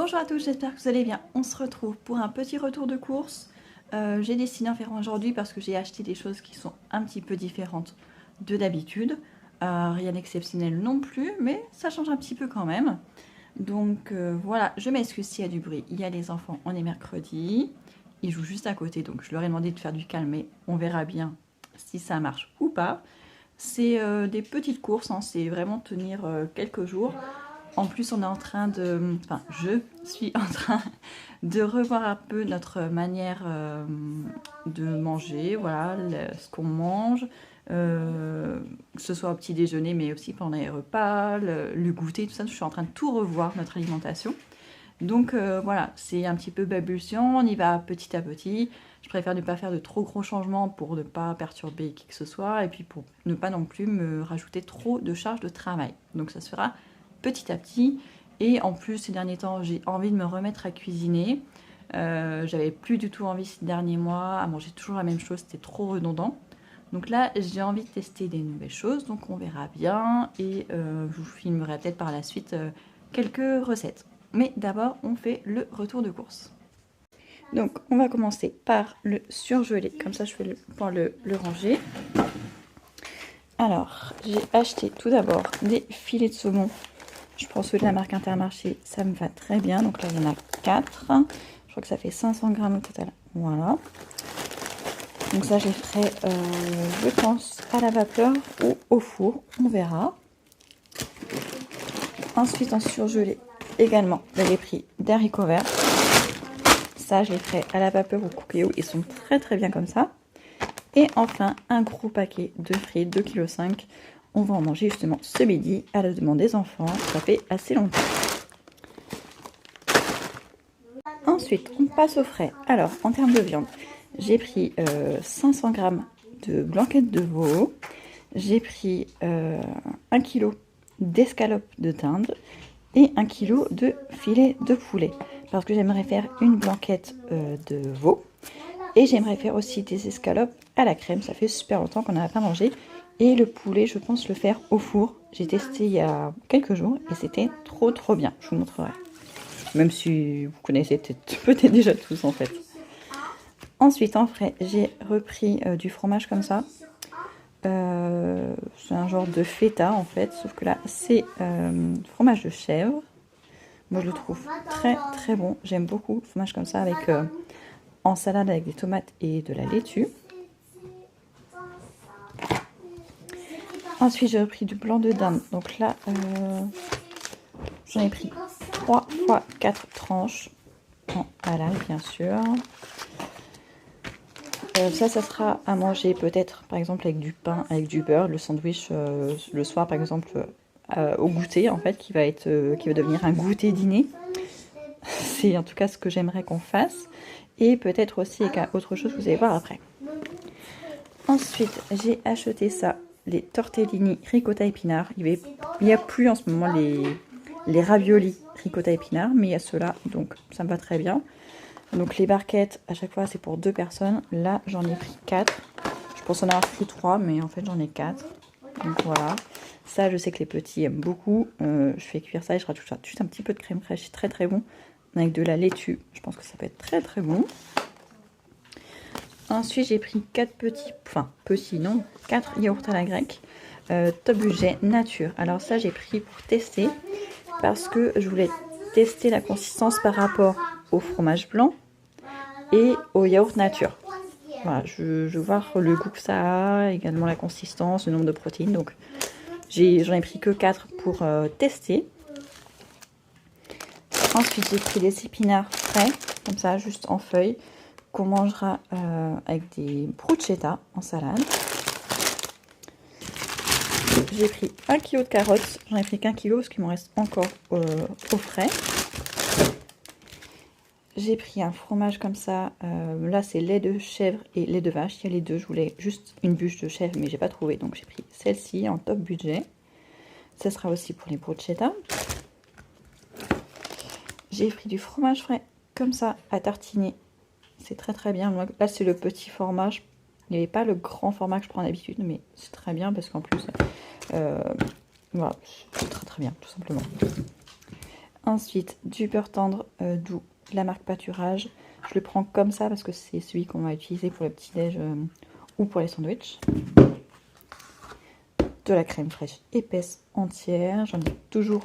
Bonjour à tous, j'espère que vous allez bien. On se retrouve pour un petit retour de course. J'ai décidé d'en faire aujourd'hui parce que j'ai acheté des choses qui sont un petit peu différentes de d'habitude. Rien d'exceptionnel non plus, mais ça change un petit peu quand même. Donc voilà, je m'excuse s'il y a du bruit. Il y a les enfants, on est mercredi. Ils jouent juste à côté, donc je leur ai demandé de faire du calme, mais on verra bien si ça marche ou pas. C'est des petites courses, hein, c'est vraiment tenir quelques jours. En plus, on est en train de... Enfin, je suis en train de revoir un peu notre manière de manger, voilà, ce qu'on mange, que ce soit au petit déjeuner, mais aussi pendant les repas, le goûter, tout ça. Je suis en train de tout revoir, notre alimentation. Donc voilà, c'est un petit peu balbutiant, on y va petit à petit. Je préfère ne pas faire de trop gros changements pour ne pas perturber qui que ce soit, et puis pour ne pas non plus me rajouter trop de charges de travail. Donc ça se fera petit à petit. Et en plus, ces derniers temps, j'ai envie de me remettre à cuisiner. J'avais plus du tout envie ces derniers mois à manger toujours la même chose, c'était trop redondant. Donc là, j'ai envie de tester des nouvelles choses, donc on verra bien. Et je vous filmerai peut-être par la suite quelques recettes. Mais d'abord, on fait le retour de course. Donc, on va commencer par le surgelé. Comme ça, je vais pouvoir le ranger. Alors, j'ai acheté tout d'abord des filets de saumon. Je prends ceux de la marque Intermarché, ça me va très bien. Donc là, il y en a 4. Je crois que ça fait 500 grammes au total. Voilà. Donc ça, je les ferai, je pense, à la vapeur ou au four. On verra. Ensuite, en surgelé, également, j'ai pris des haricots verts. Ça, je les ferai à la vapeur ou au coquillot. Ils sont très très bien comme ça. Et enfin, un gros paquet de frites, 2,5 kg. On va en manger justement ce midi à la demande des enfants. Ça fait assez longtemps. Ensuite, on passe au frais. Alors, en termes de viande, j'ai pris 500 g de blanquette de veau. J'ai pris 1 kg d'escalope de dinde et 1 kg de filet de poulet. Parce que j'aimerais faire une blanquette de veau. Et j'aimerais faire aussi des escalopes à la crème. Ça fait super longtemps qu'on n'a pas mangé. Et le poulet, je pense le faire au four. J'ai testé il y a quelques jours et c'était trop trop bien. Je vous montrerai. Même si vous connaissez peut-être déjà tous en fait. Ensuite, en frais, j'ai repris du fromage comme ça. C'est un genre de feta en fait. Sauf que là, c'est fromage de chèvre. Moi, je le trouve très très bon. J'aime beaucoup le fromage comme ça avec... en salade avec des tomates et de la laitue. Ensuite, j'ai repris du blanc de dinde. Donc là, j'en ai pris 3 fois 4 tranches en halal, bien sûr. Ça sera à manger peut-être, par exemple, avec du pain, avec du beurre, le sandwich le soir, par exemple, au goûter, en fait, qui va devenir un goûter dîner. C'est en tout cas ce que j'aimerais qu'on fasse. Et peut-être aussi autre chose que vous allez voir après. Ensuite, j'ai acheté ça, les tortellini ricotta épinards. Il n'y a plus en ce moment les raviolis ricotta épinards, mais il y a ceux-là, donc ça me va très bien. Donc les barquettes, à chaque fois, c'est pour 2 personnes. Là, j'en ai pris 4. Je pense en avoir pris 3, mais en fait, j'en ai 4. Donc voilà. Ça, je sais que les petits aiment beaucoup. Je fais cuire ça et je rajoute juste un petit peu de crème fraîche. C'est très très bon. Avec de la laitue. Je pense que ça peut être très très bon. Ensuite, j'ai pris 4 4 yaourts à la grecque. Top budget nature. Alors ça, j'ai pris pour tester. Parce que je voulais tester la consistance par rapport au fromage blanc et au yaourt nature. Voilà, je veux voir le goût que ça a, également la consistance, le nombre de protéines. Donc, j'en ai pris que 4 pour tester. Ensuite, j'ai pris des épinards frais, comme ça, juste en feuilles, qu'on mangera avec des bruschetta en salade. J'ai pris 1 kg de carottes, j'en ai pris qu'1 kg parce qu'il m'en reste encore au frais. J'ai pris un fromage comme ça, là c'est lait de chèvre et lait de vache, il y a les deux, je voulais juste une bûche de chèvre mais j'ai pas trouvé, donc j'ai pris celle-ci en top budget. Ça sera aussi pour les bruschetta. J'ai pris du fromage frais comme ça à tartiner, c'est très très bien. Là c'est le petit format, il n'y avait pas le grand format que je prends d'habitude, mais c'est très bien parce qu'en plus, voilà, c'est très très bien tout simplement. Ensuite, du beurre tendre doux de la marque Pâturage. Je le prends comme ça parce que c'est celui qu'on va utiliser pour le petit-déj ou pour les sandwichs. De la crème fraîche épaisse entière. J'en ai toujours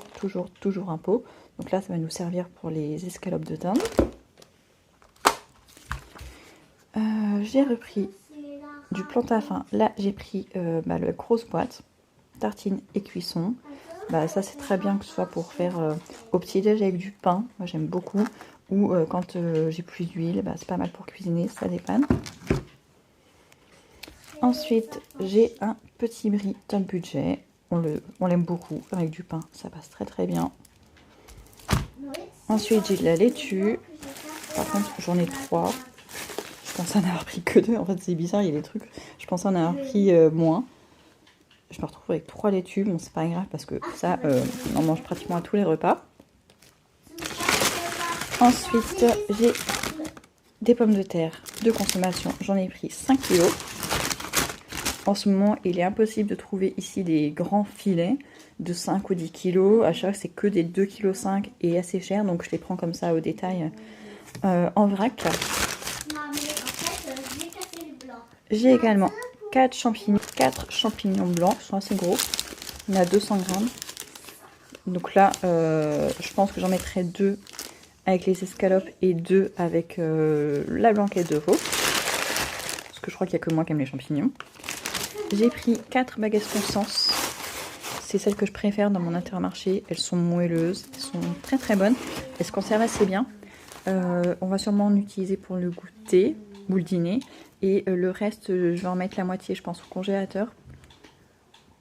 un pot. Donc là, ça va nous servir pour les escalopes de dinde. J'ai repris du Plantafin. Là, j'ai pris la grosse boîte. Tartines et cuisson. Ça, c'est très bien que ce soit pour faire au petit-déj avec du pain. Moi, j'aime beaucoup. Ou quand j'ai plus d'huile, c'est pas mal pour cuisiner, ça dépanne. Ensuite, j'ai un petit brie top budget. On l'aime beaucoup avec du pain, ça passe très bien. Ensuite, j'ai de la laitue. Par contre, j'en ai 3. Je pensais en avoir pris que 2. En fait, c'est bizarre, il y a des trucs. Je pensais en avoir pris moins. Je me retrouve avec 3 laitues. Bon, c'est pas grave parce que ça, on mange pratiquement à tous les repas. Ensuite, j'ai des pommes de terre de consommation. J'en ai pris 5 kg. En ce moment, il est impossible de trouver ici des grands filets de 5 ou 10 kg. À chaque fois, c'est que des 2,5 kg et assez cher. Donc, je les prends comme ça au détail en vrac. J'ai également 4 champignons blancs. Ils sont assez gros. Il y en a 200 grammes. Donc là, je pense que j'en mettrai 2 avec les escalopes et 2 avec la blanquette de veau. Parce que je crois qu'il n'y a que moi qui aime les champignons. J'ai pris 4 baguettes Conscience. C'est celles que je préfère dans mon Intermarché. Elles sont moelleuses, elles sont très bonnes. Elles se conservent assez bien. On va sûrement en utiliser pour le goûter ou le dîner. Et le reste, je vais en mettre la moitié, je pense, au congélateur.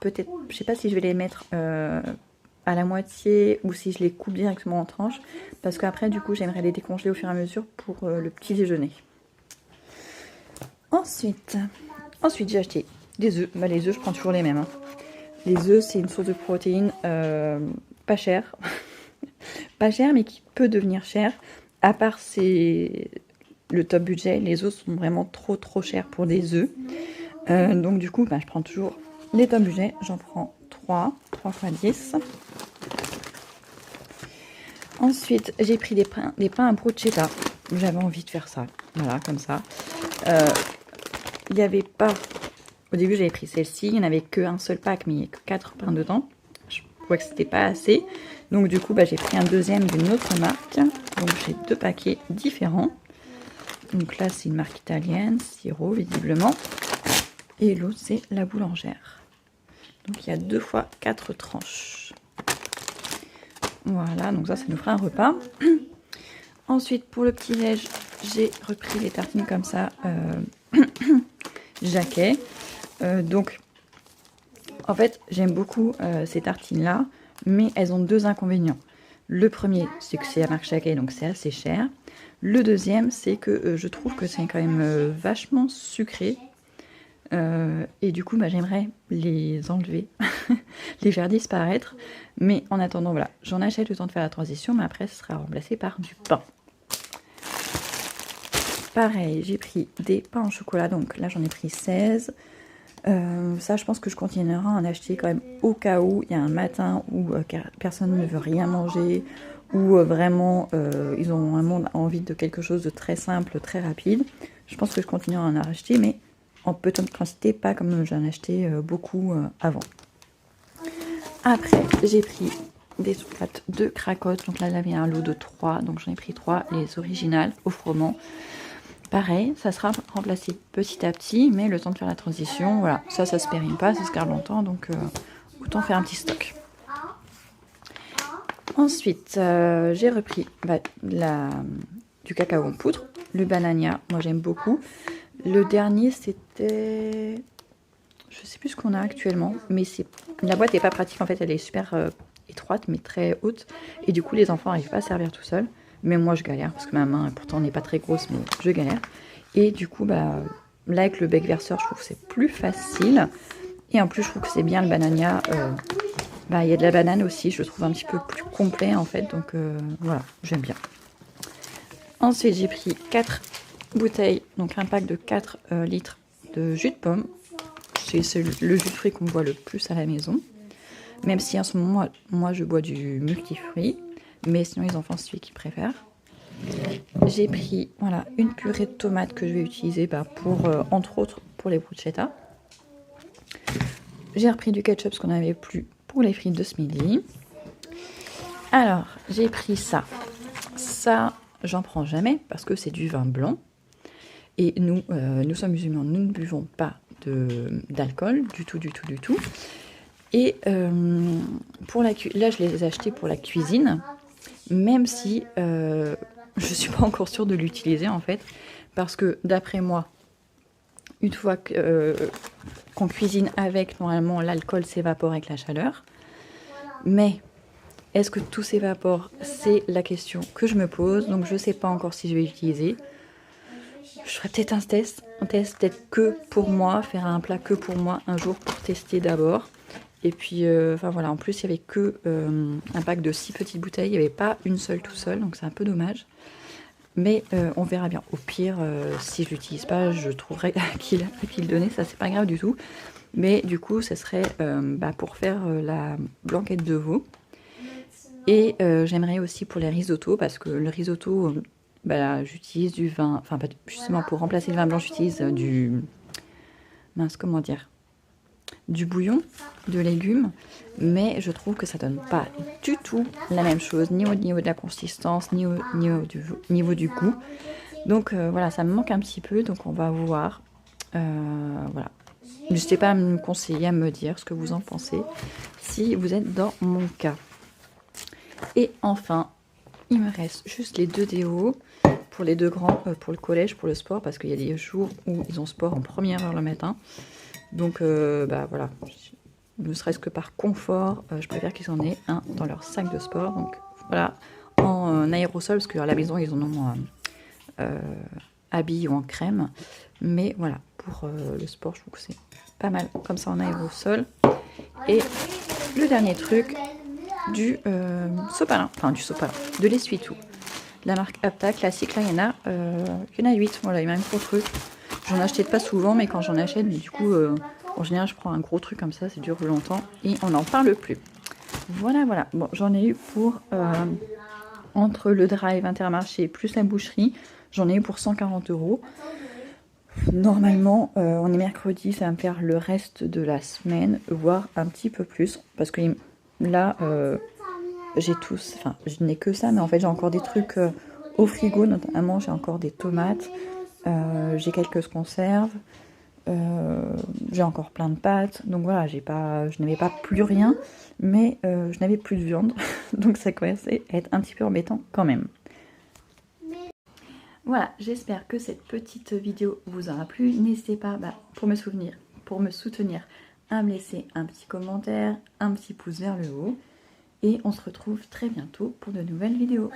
Peut-être, je sais pas si je vais les mettre à la moitié ou si je les coupe directement en tranches. Parce qu'après, du coup, j'aimerais les décongeler au fur et à mesure pour le petit déjeuner. Ensuite, j'ai acheté des œufs. Les œufs, je prends toujours les mêmes. Les œufs, c'est une source de protéines pas chère. Pas chère, mais qui peut devenir chère. À part c'est le top budget, les œufs sont vraiment trop chers pour des œufs. Donc du coup, je prends toujours les top budget. J'en prends 3 x 10. Ensuite, j'ai pris des pains à bruschetta. J'avais envie de faire ça. Voilà, comme ça. Il n'y avait pas... Au début, j'avais pris celle-ci. Il n'y en avait qu'un seul pack, mais il n'y a que 4 pains dedans. Je trouvais que c'était pas assez. Donc, du coup, j'ai pris un deuxième d'une autre marque. Donc, j'ai 2 paquets différents. Donc là, c'est une marque italienne, Siro, visiblement. Et l'autre, c'est la boulangère. Donc, il y a 2 fois 4 tranches. Voilà, donc ça nous fera un repas. Ensuite, pour le petit-déj, j'ai repris les tartines comme ça, Jacquet. Donc, en fait, j'aime beaucoup ces tartines-là, mais elles ont 2 inconvénients. Le premier, c'est que c'est la marque Jacquet, donc c'est assez cher. Le deuxième, c'est que je trouve que c'est quand même vachement sucré. Et du coup, j'aimerais les enlever, les faire disparaître. Mais en attendant, voilà, j'en achète le temps de faire la transition, mais après, ce sera remplacé par du pain. Pareil, j'ai pris des pains au chocolat, donc là, j'en ai pris 16. Ça, je pense que je continuerai à en acheter quand même au cas où il y a un matin où personne ne veut rien manger, ou vraiment ils ont envie de quelque chose de très simple, très rapide. Je pense que je continuerai à en acheter, mais en petite quantité, pas comme j'en achetais beaucoup avant. Après, j'ai pris des souplates de cracottes. Donc là, il y avait un lot de 3, donc j'en ai pris 3, les originales au froment. Pareil, ça sera remplacé petit à petit, mais le temps de faire la transition, voilà, ça se périme pas, ça se garde longtemps, donc autant faire un petit stock. Ensuite, j'ai repris du cacao en poudre, le banania, moi j'aime beaucoup. Le dernier, c'était... Je sais plus ce qu'on a actuellement, mais la boîte n'est pas pratique, en fait, elle est super étroite, mais très haute. Et du coup, les enfants n'arrivent pas à servir tout seuls. Mais moi, je galère, parce que ma main, pourtant, n'est pas très grosse, mais je galère. Et du coup, là, avec le bec verseur, je trouve que c'est plus facile. Et en plus, je trouve que c'est bien le banania. Il y a de la banane aussi, je le trouve un petit peu plus complet, en fait. Donc, voilà, j'aime bien. Ensuite, j'ai pris 4 bouteilles, donc un pack de 4 litres de jus de pomme. C'est le jus de fruits qu'on boit le plus à la maison. Même si en ce moment, moi je bois du multifruit. mais sinon ils en font celui qu'ils préfèrent. J'ai pris voilà, une purée de tomates que je vais utiliser pour, entre autres, pour les bruschetta. J'ai repris du ketchup, parce qu'on n'avait plus pour les frites de ce midi. Alors, j'ai pris ça. Ça, j'en prends jamais, parce que c'est du vin blanc. Et nous, nous sommes musulmans, nous ne buvons pas d'alcool, du tout. Et pour là, je les ai achetés pour la cuisine, même si je ne suis pas encore sûre de l'utiliser en fait, parce que d'après moi, une fois qu'on cuisine avec, normalement l'alcool s'évapore avec la chaleur. Mais est-ce que tout s'évapore? C'est la question que je me pose, donc je ne sais pas encore si je vais l'utiliser. Je ferai peut-être un test peut-être que pour moi, faire un plat que pour moi un jour pour tester d'abord. Et puis, enfin voilà, en plus il n'y avait que un pack de 6 petites bouteilles, il n'y avait pas une seule tout seul, donc c'est un peu dommage. Mais on verra bien. Au pire, si je l'utilise pas, je trouverai à qui le donner, ça c'est pas grave du tout. Mais du coup, ce serait pour faire la blanquette de veau. Et j'aimerais aussi pour les risottos, parce que le risotto, j'utilise du vin, enfin justement pour remplacer le vin blanc, j'utilise du bouillon de légumes, mais je trouve que ça donne pas du tout la même chose, ni au niveau de la consistance, ni au niveau du goût. Donc voilà, ça me manque un petit peu, donc on va voir. Voilà. N'hésitez pas à me conseiller, à me dire ce que vous en pensez, si vous êtes dans mon cas. Et enfin, il me reste juste les 2 déos pour les 2 grands, pour le collège, pour le sport, parce qu'il y a des jours où ils ont sport en première heure le matin. Donc voilà, ne serait-ce que par confort, je préfère qu'ils en aient un dans leur sac de sport. Donc voilà, en aérosol, parce qu'à la maison ils en ont habillé ou en crème. Mais voilà, pour le sport, je trouve que c'est pas mal comme ça en aérosol. Et le dernier truc, du sopalin, de l'essuie-tout. La marque Apta classique, là il y en a 8, voilà, il y a un gros truc. J'en achète pas souvent, mais quand j'en achète, du coup, en général, je prends un gros truc comme ça dure longtemps et on n'en parle plus. Voilà. Bon, j'en ai eu pour, entre le drive Intermarché plus la boucherie, j'en ai eu pour 140 €. Normalement, on est mercredi, ça va me faire le reste de la semaine, voire un petit peu plus, parce que là, je n'ai que ça, mais en fait, j'ai encore des trucs au frigo, notamment, j'ai encore des tomates, j'ai quelques conserves, j'ai encore plein de pâtes, donc voilà, je n'avais pas plus rien, mais je n'avais plus de viande, donc ça commençait à être un petit peu embêtant quand même. Voilà, j'espère que cette petite vidéo vous aura plu. N'hésitez pas, pour me soutenir, à me laisser un petit commentaire, un petit pouce vers le haut. Et on se retrouve très bientôt pour de nouvelles vidéos.